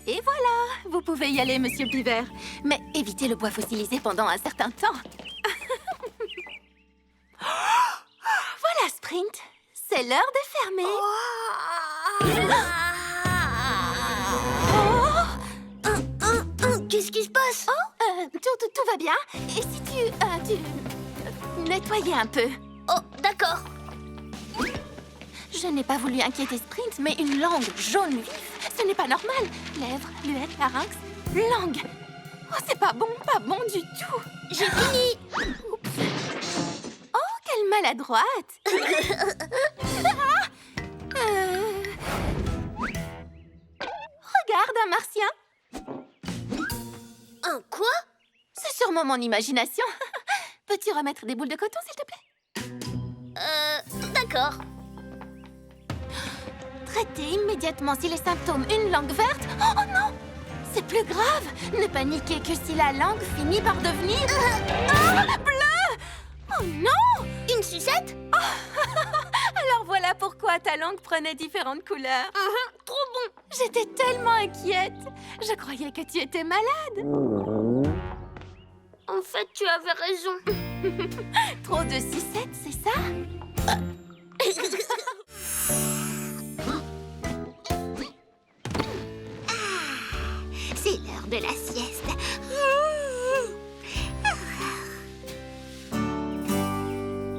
Et voilà, vous pouvez y aller, Monsieur Beaver. Mais évitez le bois fossilisé pendant un certain temps. Voilà, Sprint. C'est l'heure de fermer. Qu'est-ce qui se passe? Tout va bien. Et si tu nettoyais un peu? Oh, d'accord. Je n'ai pas voulu inquiéter Sprint, mais une langue jaune vif, ce n'est pas normal. Lèvres, luettes, larynx, langue. Oh, c'est pas bon du tout. J'ai fini. Oh, quelle maladroite. Regarde, un martien. Un quoi? C'est sûrement mon imagination. Peux-tu remettre des boules de coton, s'il te plaît? D'accord. Traitez immédiatement si les symptômes une langue verte. Oh non! C'est plus grave. Ne paniquez que si la langue finit par devenir... bleu! Oh non! Une sucette? Alors voilà pourquoi ta langue prenait différentes couleurs. Trop bon. J'étais tellement inquiète. Je croyais que tu étais malade. En fait, tu avais raison. Trop de sucettes, c'est ça? C'est l'heure de la sieste.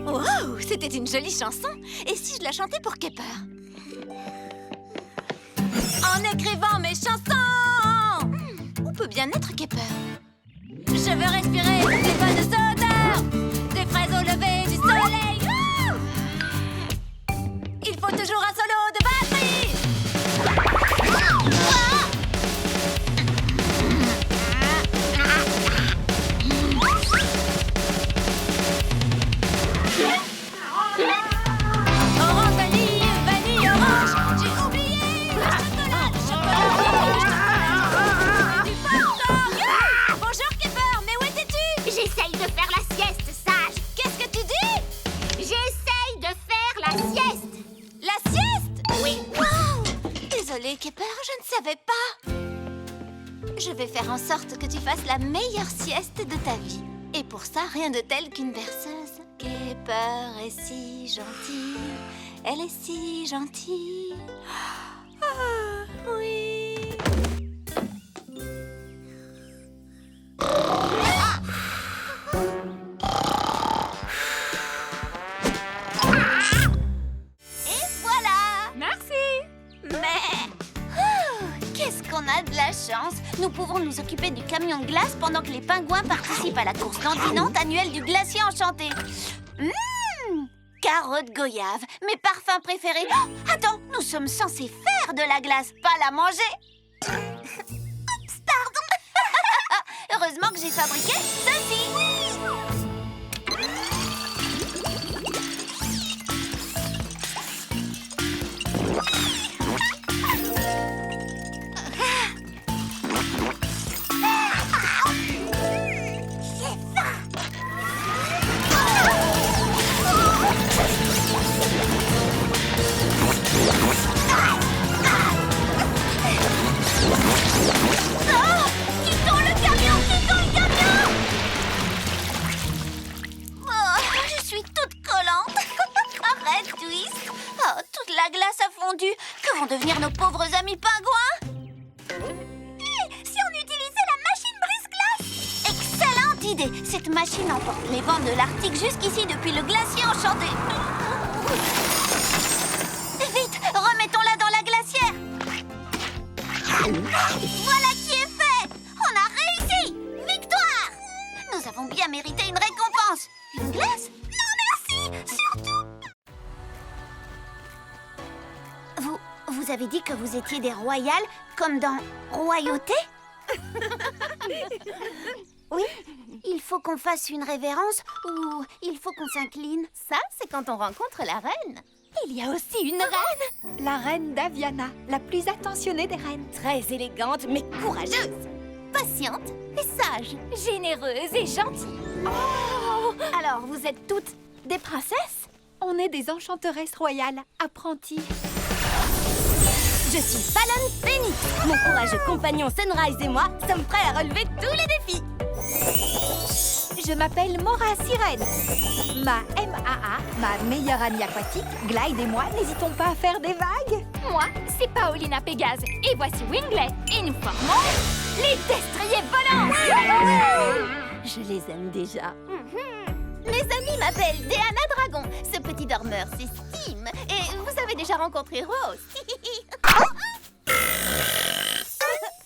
Wow, c'était une jolie chanson. Et si je la chantais pour Kepper? En écrivant mes chansons, où peut bien être Kepper? Je veux respirer toutes les bonnes odeurs, des fraises au lever du soleil. Il faut toujours un solo de batterie. Orange, vanille, vanille, orange. J'ai oublié le chocolat, du porc. Bonjour Kepper, mais où étais-tu? J'essaye de faire la sieste, sage. Qu'est-ce que tu dis? J'essaye de faire la sieste. La sieste? Oui. Wow! Désolée Kepper, je ne savais pas. Je vais faire en sorte que tu fasses la meilleure sieste de ta vie. Et pour ça, rien de tel qu'une berceuse. Kepper est si gentille, elle est si gentille. Ah, oui. Et voilà! Merci. Mais... oh, qu'est-ce qu'on a de la chance! Nous pouvons nous occuper du camion de glace pendant que les pingouins participent à la course dandinante annuelle du glacier enchanté. Carotte goyave, mes parfums préférés. Oh, attends, nous sommes censés faire de la glace, pas la manger. Oups, pardon. Heureusement que j'ai fabriqué ceci. Quittons le camion! Oh, je suis toute collante. Arrête, Twist. Oh, toute la glace a fondu. Que vont devenir nos pauvres amis pingouins? Si on utilisait la machine brise-glace? Excellente idée. Cette machine emporte les vents de l'Arctique jusqu'ici depuis le glacier enchanté. Vite, remettons-la dans la glacière. Voilà qui est fait! On a réussi! Victoire! Nous avons bien mérité une récompense. Une glace? Non, merci! Surtout! Vous avez dit que vous étiez des royales, comme dans Royauté? Oui? Il faut qu'on fasse une révérence ou il faut qu'on s'incline? Ça, c'est quand on rencontre la reine. Il y a aussi une reine! La reine Daviana, la plus attentionnée des reines. Très élégante, mais courageuse. Patiente et sage. Généreuse et gentille. Oh! Alors, vous êtes toutes des princesses? On est des enchanteresses royales, apprenties. Je suis Fallon Phoenix. Mon courageux compagnon Sunrise et moi sommes prêts à relever tous les défis. Je m'appelle Mora Sirène. Ma MAA, ma meilleure amie aquatique, Glide et moi n'hésitons pas à faire des vagues. Moi, c'est Paolina Pégase. Et voici Winglet. Et nous formons les destriers volants. Je les aime déjà. Mes amis m'appellent Diana Dragon. Ce petit dormeur, c'est Steam. Et vous avez déjà rencontré Rose.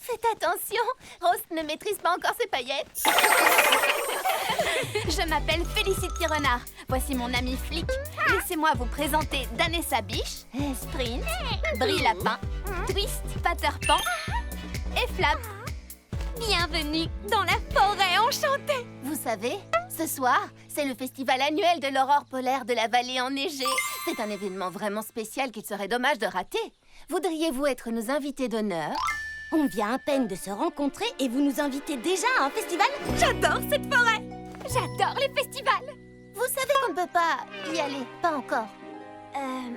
Faites attention, Rose ne maîtrise pas encore ses paillettes. Je m'appelle Félicity Renard. Voici mon ami Flic. Laissez-moi vous présenter Danessa Biche, Sprint, Brie Lapin, Twist, Peter Pan et Flap. Bienvenue dans la forêt enchantée. Vous savez, ce soir, c'est le festival annuel de l'aurore polaire de la vallée enneigée. C'est un événement vraiment spécial qu'il serait dommage de rater. Voudriez-vous être nos invités d'honneur? On vient à peine de se rencontrer et vous nous invitez déjà à un festival? J'adore cette forêt. J'adore les festivals. Vous savez qu'on ne peut pas y aller, pas encore.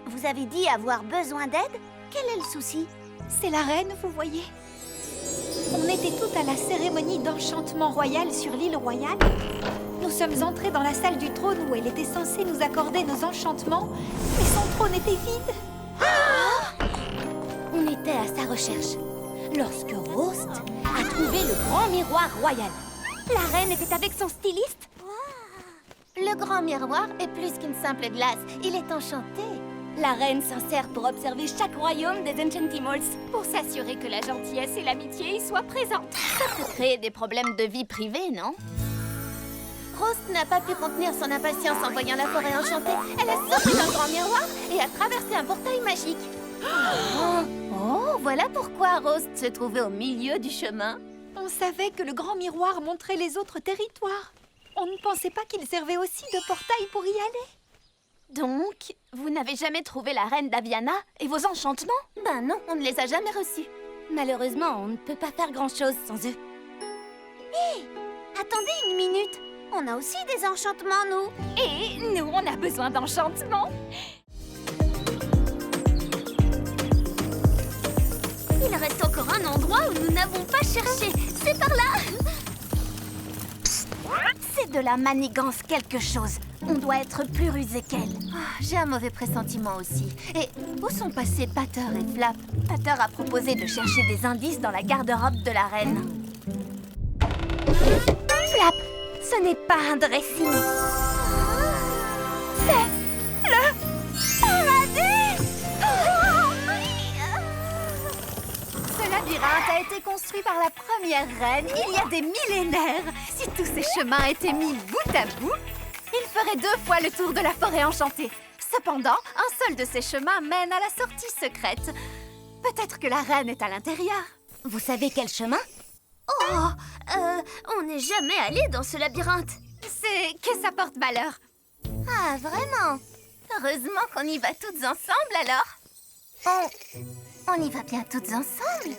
Vous avez dit avoir besoin d'aide? Quel est le souci? C'est la reine, vous voyez. On était toutes à la cérémonie d'enchantement royal sur l'île royale. Nous sommes entrés dans la salle du trône où elle était censée nous accorder nos enchantements, mais son trône était vide. On était à sa recherche lorsque Rost a trouvé le grand miroir royal. La reine était avec son styliste. Le grand miroir est plus qu'une simple glace. Il est enchanté. La reine s'en sert pour observer chaque royaume des Enchantimals. Pour s'assurer que la gentillesse et l'amitié y soient présentes. Ça peut créer des problèmes de vie privée, non? Rose n'a pas pu contenir son impatience en voyant la forêt enchantée. Elle a sauté dans le grand miroir et a traversé un portail magique. Oh, voilà pourquoi Rose se trouvait au milieu du chemin. On savait que le grand miroir montrait les autres territoires. On ne pensait pas qu'il servait aussi de portail pour y aller. Donc, vous n'avez jamais trouvé la reine d'Aviana et vos enchantements? Ben non, on ne les a jamais reçus. Malheureusement, on ne peut pas faire grand-chose sans eux. Attendez une minute. On a aussi des enchantements, nous. Et nous, on a besoin d'enchantements. Il reste encore un endroit où nous n'avons pas cherché. C'est par là. C'est de la manigance quelque chose. On doit être plus rusé qu'elle. J'ai un mauvais pressentiment aussi. Et où sont passés Pater et Flap? Pater a proposé de chercher des indices dans la garde-robe de la reine. Flap, ce n'est pas un dressing. C'est le paradis. Ce labyrinthe a été construit par la première reine il y a des millénaires. Si tous ces chemins étaient mis bout à bout, il ferait 2 fois le tour de la forêt enchantée. Cependant, un seul de ces chemins mène à la sortie secrète. Peut-être que la reine est à l'intérieur. Vous savez quel chemin? On n'est jamais allé dans ce labyrinthe. C'est que ça porte malheur. Ah, vraiment? Heureusement qu'on y va toutes ensemble, alors. On y va bien toutes ensemble?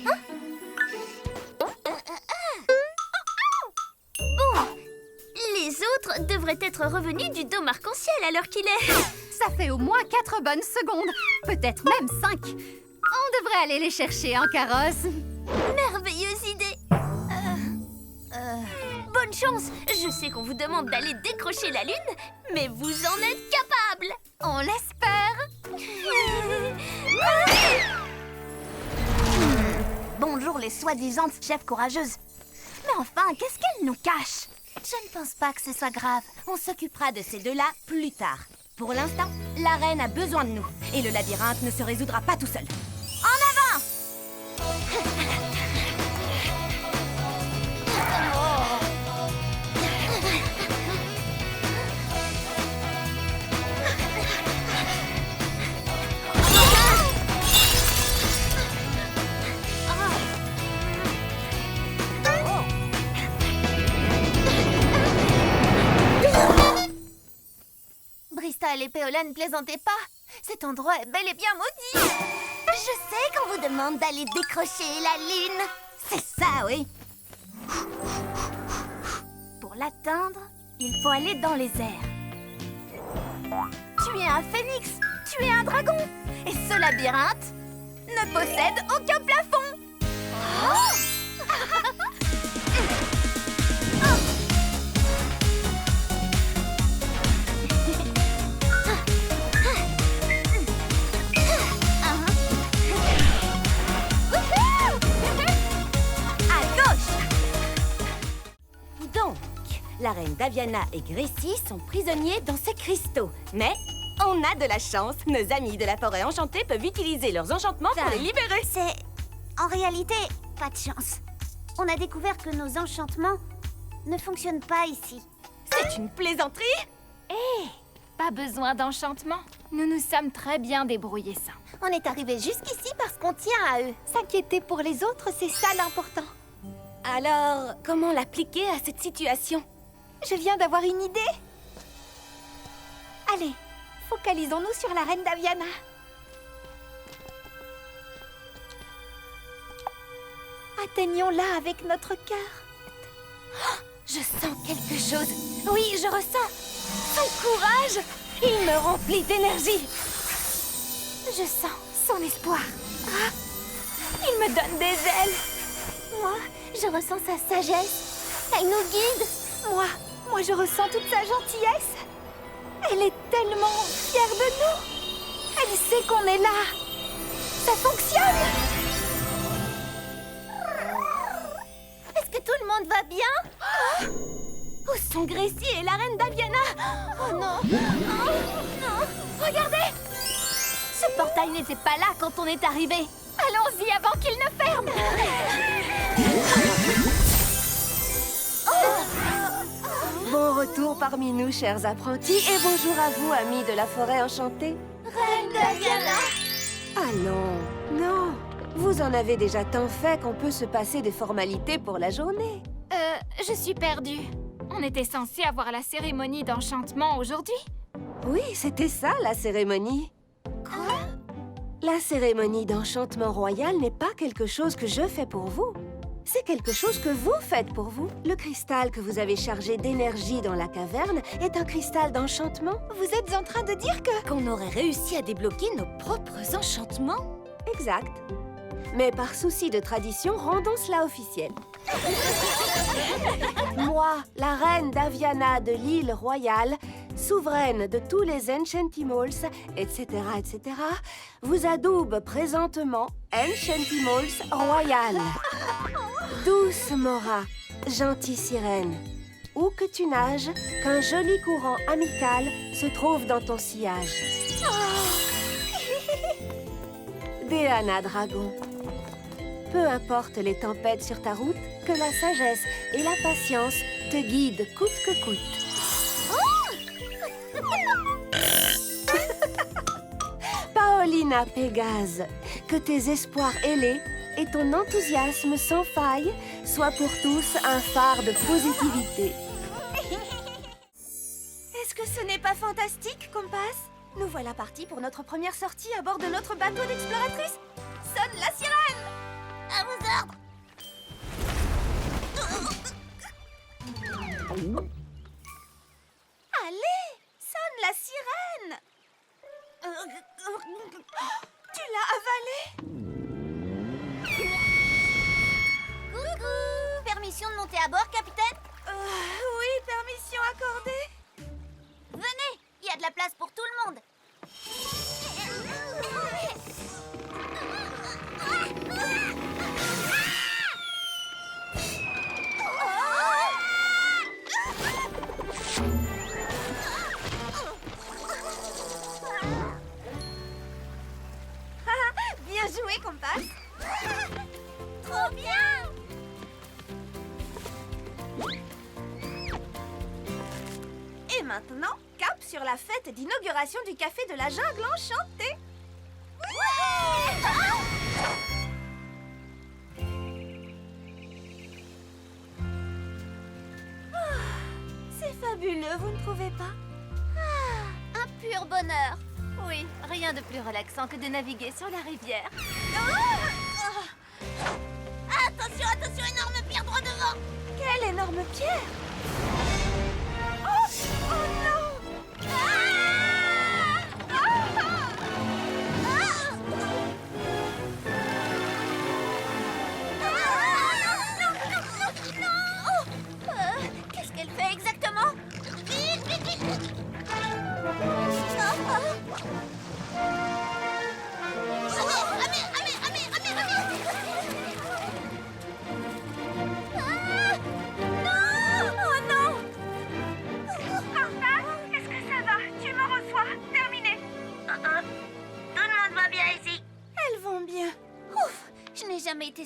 Hein? Bon, les autres devraient être revenus du dôme arc-en-ciel à l'heure qu'il est. Ça fait au moins 4 bonnes secondes, peut-être même 5. On devrait aller les chercher en carrosse. Merveilleuse idée. Bonne chance. Je sais qu'on vous demande d'aller décrocher la lune, mais vous en êtes capable. On l'espère. Bonjour les soi-disant chefs courageuses. Mais enfin, qu'est-ce qu'elles nous cachent? Je ne pense pas que ce soit grave. On s'occupera de ces deux-là plus tard. Pour l'instant, la reine a besoin de nous. Et le labyrinthe ne se résoudra pas tout seul. En avant! Bristol et Péola ne plaisantaient pas. Cet endroit est bel et bien maudit. Je sais qu'on vous demande d'aller décrocher la lune. C'est ça, oui. Pour l'atteindre, il faut aller dans les airs. Tu es un phénix, tu es un dragon. Et ce labyrinthe ne possède aucun plafond. Donc, la reine Daviana et Gracie sont prisonniers dans ces cristaux. Mais on a de la chance. Nos amis de la forêt enchantée peuvent utiliser leurs enchantements pour les libérer. C'est... En réalité, pas de chance. On a découvert que nos enchantements ne fonctionnent pas ici. C'est une plaisanterie. Pas besoin d'enchantement. Nous nous sommes très bien débrouillés sans. On est arrivé jusqu'ici parce qu'on tient à eux. S'inquiéter pour les autres, c'est ça l'important. Alors, comment l'appliquer à cette situation? Je viens d'avoir une idée. Allez, focalisons-nous sur la reine Daviana. Atteignons-la avec notre cœur. Je sens quelque chose. Oui, je ressens son courage. Il me remplit d'énergie. Je sens son espoir. Ah, il me donne des ailes. Moi, je ressens sa sagesse. Elle nous guide. Moi, je ressens toute sa gentillesse. Elle est tellement fière de nous. Elle sait qu'on est là. Ça fonctionne. Est-ce que tout le monde va bien? Où sont Gracie et la reine Daviana? Oh non! Oh non! Regardez! Ce portail n'était pas là quand on est arrivé. Allons-y avant qu'il ne ferme. Bon retour parmi nous, chers apprentis, et bonjour à vous, amis de la forêt enchantée. Reine Daviana! Allons, non, vous en avez déjà tant fait qu'on peut se passer des formalités pour la journée. Je suis perdue. On était censé avoir la cérémonie d'enchantement aujourd'hui. Oui, c'était ça, la cérémonie. Quoi? La cérémonie d'enchantement royal n'est pas quelque chose que je fais pour vous. C'est quelque chose que vous faites pour vous. Le cristal que vous avez chargé d'énergie dans la caverne est un cristal d'enchantement. Vous êtes en train de dire que... Qu'on aurait réussi à débloquer nos propres enchantements? Exact. Mais par souci de tradition, rendons cela officiel. Moi, la reine Daviana de l'île royale, souveraine de tous les Enchantimals, etc., etc., vous adoube présentement Enchantimals royal. Douce Mora, gentille sirène, où que tu nages, qu'un joli courant amical se trouve dans ton sillage. Déana Dragon, peu importe les tempêtes sur ta route, que la sagesse et la patience te guident coûte que coûte. Paolina Pégase, que tes espoirs ailés et ton enthousiasme sans faille soient pour tous un phare de positivité. Est-ce que ce n'est pas fantastique, Compass? Nous voilà partis pour notre première sortie à bord de notre bateau d'exploratrice. Sonne la sirène! À vos ordres! Allez, sonne la sirène! Tu l'as avalée? Coucou! Permission de monter à bord, capitaine? Oui, permission accordée. Venez, il y a de la place pour tout le monde. Bien joué, Compass. Trop bien! Et maintenant, cap sur la fête d'inauguration du café de la jungle enchantée. C'est fabuleux, vous ne trouvez pas? Un pur bonheur. Oui, rien de plus relaxant que de naviguer sur la rivière. Attention, attention, énorme pierre droit devant! Quelle énorme pierre! Oh non!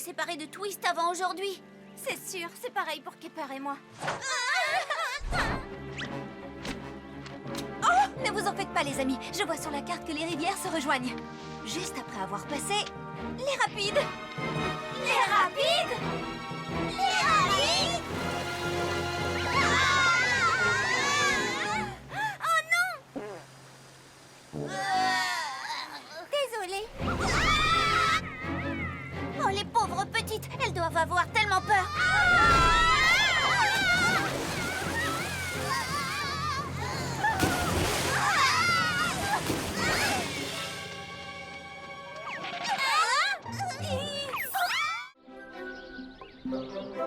séparer de Twist avant aujourd'hui. C'est sûr, c'est pareil pour Kepper et moi. Oh, ne vous en faites pas, les amis. Je vois sur la carte que les rivières se rejoignent. Juste après avoir passé les rapides. Les rapides? Les rapides? Désolée. Oh, les pauvres petites, elles doivent avoir tellement peur.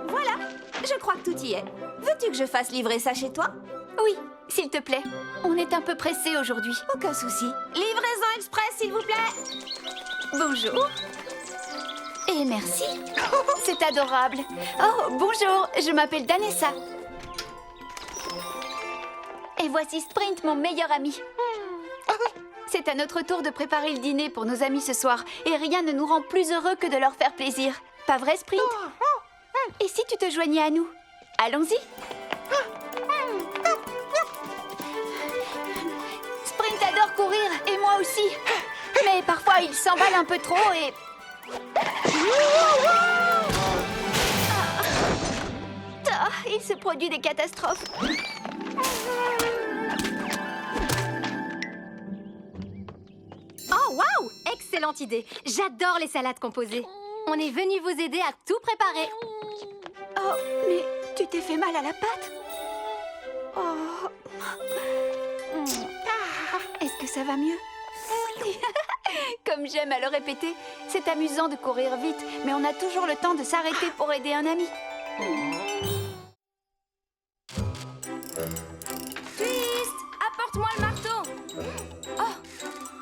Voilà, je crois que tout y est. Veux-tu que je fasse livrer ça chez toi? Oui, s'il te plaît. On est un peu pressés aujourd'hui. Aucun souci. Livraison express, s'il vous plaît. Bonjour. Et merci. C'est adorable. Oh, bonjour, je m'appelle Danessa. Et voici Sprint, mon meilleur ami. C'est à notre tour de préparer le dîner pour nos amis ce soir. Et rien ne nous rend plus heureux que de leur faire plaisir. Pas vrai, Sprint? Et si tu te joignais à nous? Allons-y. Sprint adore courir, et moi aussi. Mais parfois, il s'emballe un peu trop et... Ah, il se produit des catastrophes. Oh, waouh! Excellente idée. J'adore les salades composées. On est venu vous aider à tout préparer. Oh, mais tu t'es fait mal à la patte? Oh. Est-ce que ça va mieux? Comme j'aime à le répéter, c'est amusant de courir vite, mais on a toujours le temps de s'arrêter pour aider un ami. Twist, apporte-moi le marteau. Oh,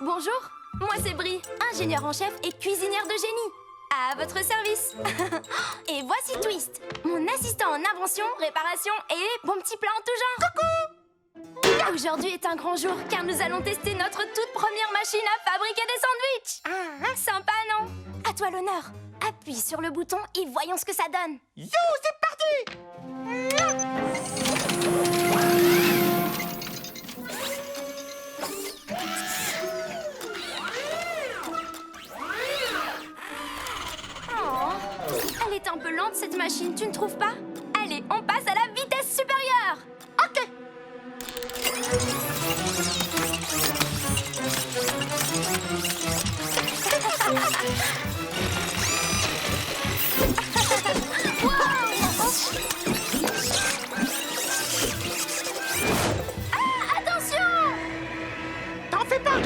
bonjour. Moi, c'est Brie, ingénieure en chef et cuisinière de génie. À votre service. Et voici Twist, mon assistant en invention, réparation et bon petit plat en tout genre. Coucou! Aujourd'hui est un grand jour car nous allons tester notre toute première machine à fabriquer des sandwichs. Sympa, non? À toi l'honneur. Appuie sur le bouton et voyons ce que ça donne. Yo, c'est parti! Elle est un peu lente cette machine, tu ne trouves pas? Allez, on passe à la vitesse supérieure. Ok. Ah, attention! T'en fais pas!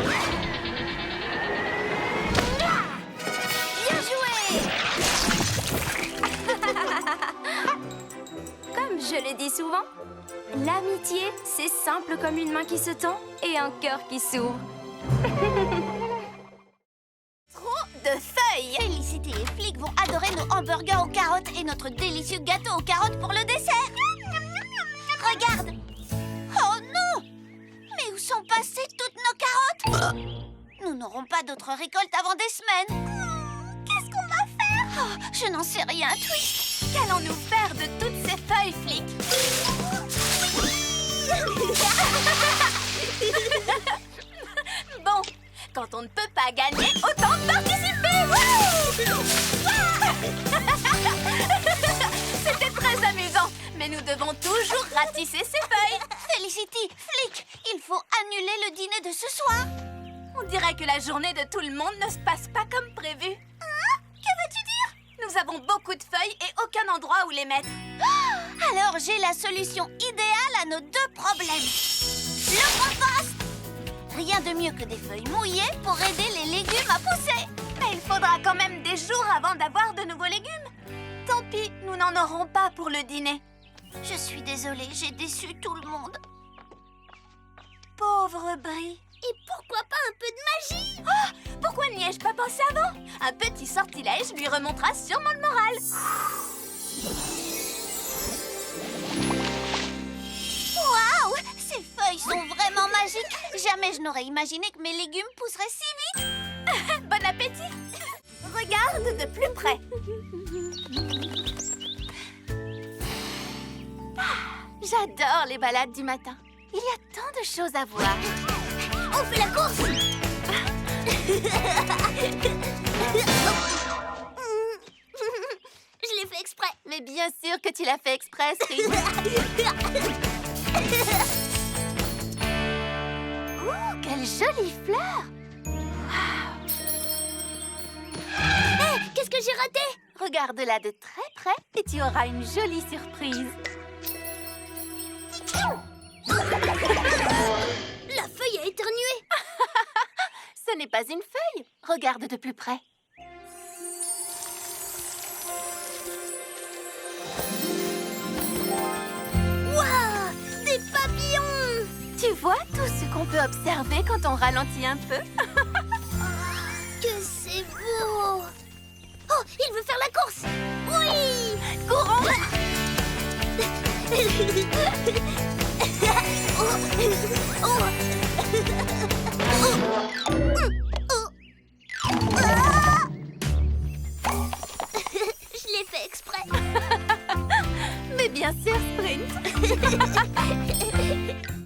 Bien joué! Comme je le dis souvent, l'amitié, c'est simple comme une main qui se tend et un cœur qui s'ouvre. Trop de feuilles! Félicité et Flic vont adorer nos hamburgers aux carottes et notre délicieux gâteau aux carottes pour le dessert. Regarde! Oh non! Mais où sont passées toutes nos carottes? Nous n'aurons pas d'autres récoltes avant des semaines. Qu'est-ce qu'on va faire? Oh, je n'en sais rien, Twist. Qu'allons-nous faire de toutes ces feuilles, Flic? Bon, quand on ne peut pas gagner, autant participer! C'était très amusant, mais nous devons toujours ratisser ces feuilles. Felicity, Flic, il faut annuler le dîner de ce soir. On dirait que la journée de tout le monde ne se passe pas comme prévu. Que veux-tu dire? Nous avons beaucoup de feuilles et aucun endroit où les mettre. Alors j'ai la solution idéale à nos deux problèmes. Le compost! Rien de mieux que des feuilles mouillées pour aider les légumes à pousser. Mais il faudra quand même des jours avant d'avoir de nouveaux légumes. Tant pis, nous n'en aurons pas pour le dîner. Je suis désolée, j'ai déçu tout le monde. Pauvre Brie. Et pourquoi pas un peu de magie? Oh, pourquoi n'y ai-je pas pensé avant? Un petit sortilège lui remontera sûrement le moral. Waouh! Ces feuilles sont vraiment magiques. Jamais je n'aurais imaginé que mes légumes pousseraient si vite. Bon appétit. Regarde! Regarde de plus près. J'adore les balades du matin. Il y a tant de choses à voir. On fait la course. Je l'ai fait exprès. Mais bien sûr que tu l'as fait exprès, Sprint. Oh, quelle jolie fleur! Qu'est-ce que j'ai raté? Regarde-la de très près et tu auras une jolie surprise. La feuille a éternué. Ce n'est pas une feuille. Regarde de plus près. Waouh, des papillons. Tu vois tout ce qu'on peut observer quand on ralentit un peu? Que c'est beau. Oh, il veut faire la course. Oui. Courons! Je l'ai fait exprès. Mais bien sûr, Sprint.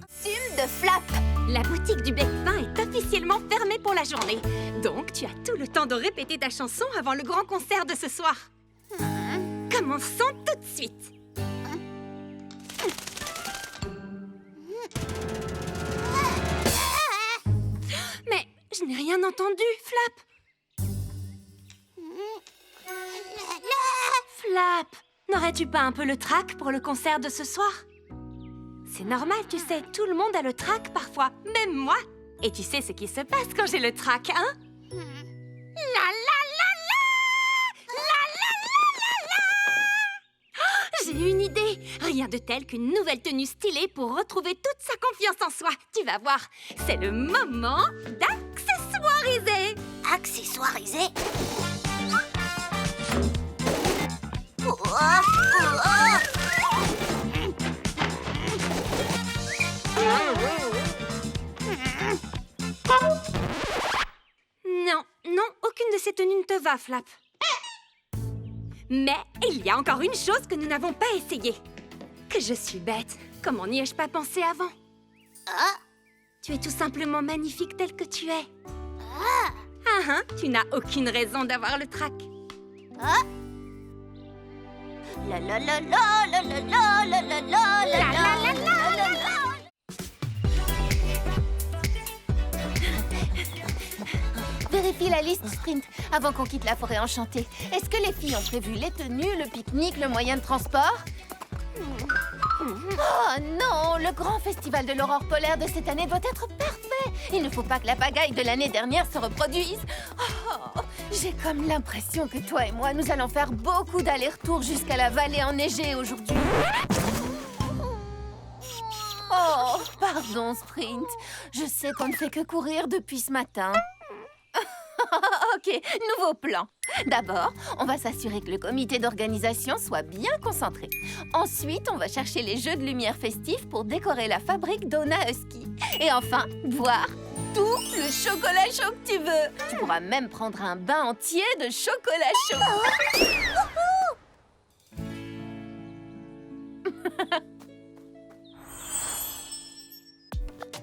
Costume de Flap. La boutique du bec fin est officiellement fermée pour la journée. Donc, tu as tout le temps de répéter ta chanson avant le grand concert de ce soir. Commençons tout de suite. Mais je n'ai rien entendu, Flap. Flap, n'aurais-tu pas un peu le trac pour le concert de ce soir? C'est normal, tu sais, tout le monde a le trac parfois, même moi. Et tu sais ce qui se passe quand j'ai le trac, hein? La la la la! La la la la la! Oh, j'ai une idée! Rien de tel qu'une nouvelle tenue stylée pour retrouver toute sa confiance en soi. Tu vas voir, c'est le moment d'accessoiriser! Accessoirisé. Non, non, aucune de ces tenues ne te va, Flap. Mais il y a encore une chose que nous n'avons pas essayée. Que je suis bête. Comment n'y ai-je pas pensé avant? Ah. Tu es tout simplement magnifique tel que tu es. Tu n'as aucune raison d'avoir le trac. La la la la la la la la la la la la la la. Vérifie la liste, Sprint, avant qu'on quitte la forêt enchantée. Est-ce que les filles ont prévu les tenues, le pique-nique, le moyen de transport? Oh non, le grand festival de l'aurore polaire de cette année doit être parfait. Il ne faut pas que la pagaille de l'année dernière se reproduise. Oh, j'ai comme l'impression que toi et moi, nous allons faire beaucoup d'allers-retours jusqu'à la vallée enneigée aujourd'hui. Oh, pardon, Sprint. Je sais qu'on ne fait que courir depuis ce matin. Ok, nouveau plan. D'abord, on va s'assurer que le comité d'organisation soit bien concentré. Ensuite, on va chercher les jeux de lumière festifs pour décorer la fabrique Donna Husky. Et enfin, boire tout le chocolat chaud que tu veux. Tu pourras même prendre un bain entier de chocolat chaud.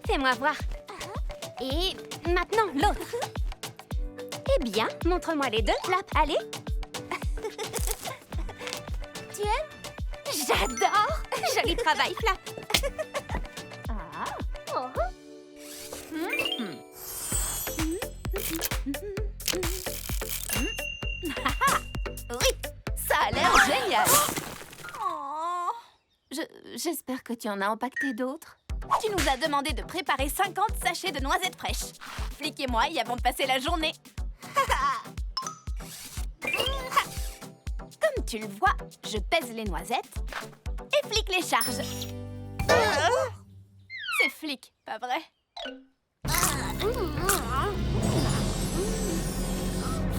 Fais-moi voir. Et maintenant, l'autre. Eh bien, montre-moi les deux, Flap. Allez. Tu aimes? J'adore. Joli travail, Flap. Oui, ça a l'air génial. J'espère que tu en as empaqueté d'autres. Tu nous as demandé de préparer 50 sachets de noisettes fraîches. Flic et moi y avons passé la journée. Comme tu le vois, je pèse les noisettes et Flic les charge. C'est Flic, pas vrai?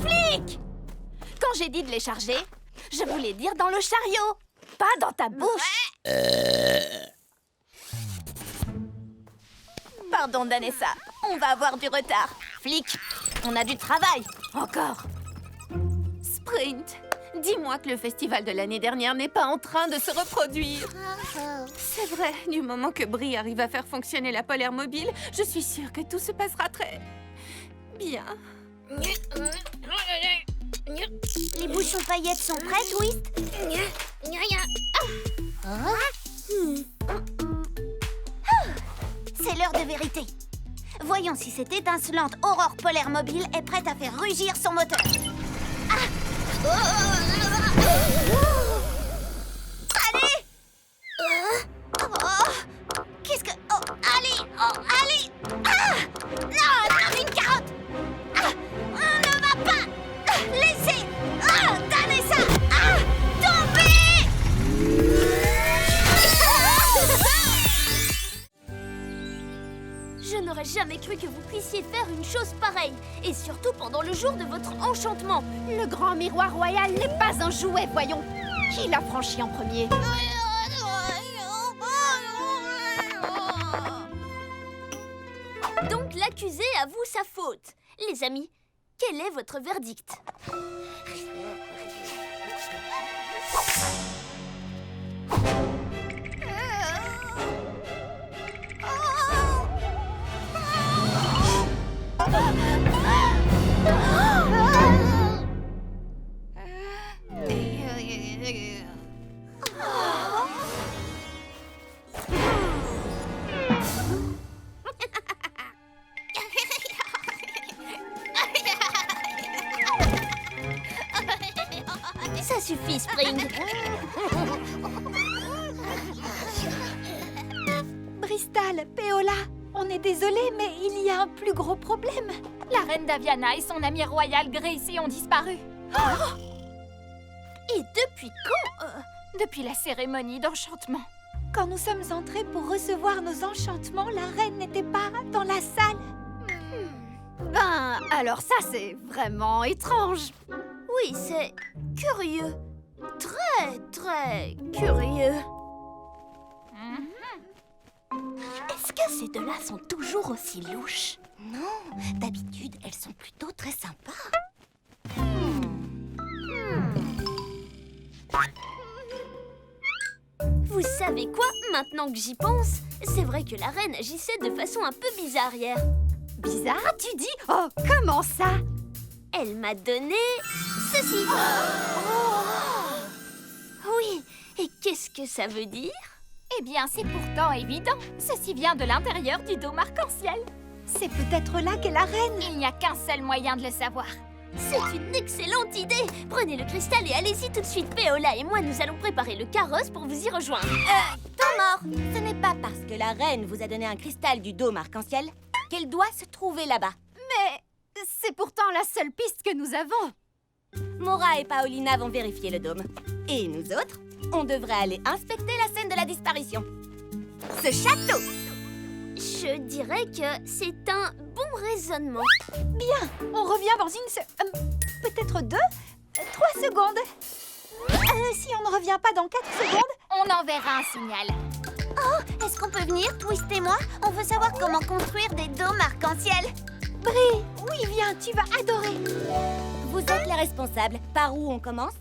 Flic! Quand j'ai dit de les charger, je voulais dire dans le chariot, pas dans ta bouche. Pardon, Danessa, on va avoir du retard. Flic, on a du travail. Encore. Sprint, dis-moi que le festival de l'année dernière n'est pas en train de se reproduire. C'est vrai, du moment que Brie arrive à faire fonctionner la polaire mobile, je suis sûre que tout se passera très bien. Les bouchons paillettes sont prêts, Twist? C'est l'heure de vérité. Voyons si cette étincelante aurore polaire mobile est prête à faire rugir son moteur. Allez! Qu'est-ce que... allez! Allez! Non, une carotte! On ne va pas laisser donner ça! Tombez! Je n'aurais jamais cru que vous puissiez faire une chose pareille, et surtout pendant le jour de votre enchantement. Le grand miroir royal n'est pas un jouet, voyons. Qui l'a franchi en premier? Donc l'accusé avoue sa faute. Les amis, quel est votre verdict? Ça suffit, Spring. Bristol, Péola, on est désolé, mais il y a un plus gros problème. La reine Daviana et son amie royale Gracie ont disparu. Et depuis quand Depuis la cérémonie d'enchantement. Quand nous sommes entrés pour recevoir nos enchantements, la reine n'était pas dans la salle. Ben, alors ça, c'est vraiment étrange. Oui, c'est curieux. Très, très curieux. Est-ce que ces deux-là sont toujours aussi louches? Non, d'habitude, elles sont plutôt très sympas. Vous savez quoi? Maintenant que j'y pense, c'est vrai que la reine agissait de façon un peu bizarre hier. Bizarre, tu dis? Oh, comment ça? Elle m'a donné ceci. Oui, et qu'est-ce que ça veut dire? Eh bien, c'est pourtant évident. Ceci vient de l'intérieur du dôme arc-en-ciel. C'est peut-être là qu'est la reine. Il n'y a qu'un seul moyen de le savoir. C'est une excellente idée. Prenez le cristal et allez-y tout de suite. Péola et moi, nous allons préparer le carrosse pour vous y rejoindre. Temps mort, ce n'est pas parce que la reine vous a donné un cristal du dôme arc-en-ciel qu'elle doit se trouver là-bas. Mais c'est pourtant la seule piste que nous avons. Mora et Paolina vont vérifier le dôme. Et nous autres, on devrait aller inspecter la scène de la disparition. Ce château! Je dirais que c'est un bon raisonnement. Bien, on revient dans peut-être 2, 3 secondes. Si on ne revient pas dans 4 secondes... On enverra un signal. Oh, est-ce qu'on peut venir, Twist et moi? On veut savoir comment construire des dômes arc-en-ciel. Brie, oui, viens, tu vas adorer. Vous êtes les responsables. Par où on commence?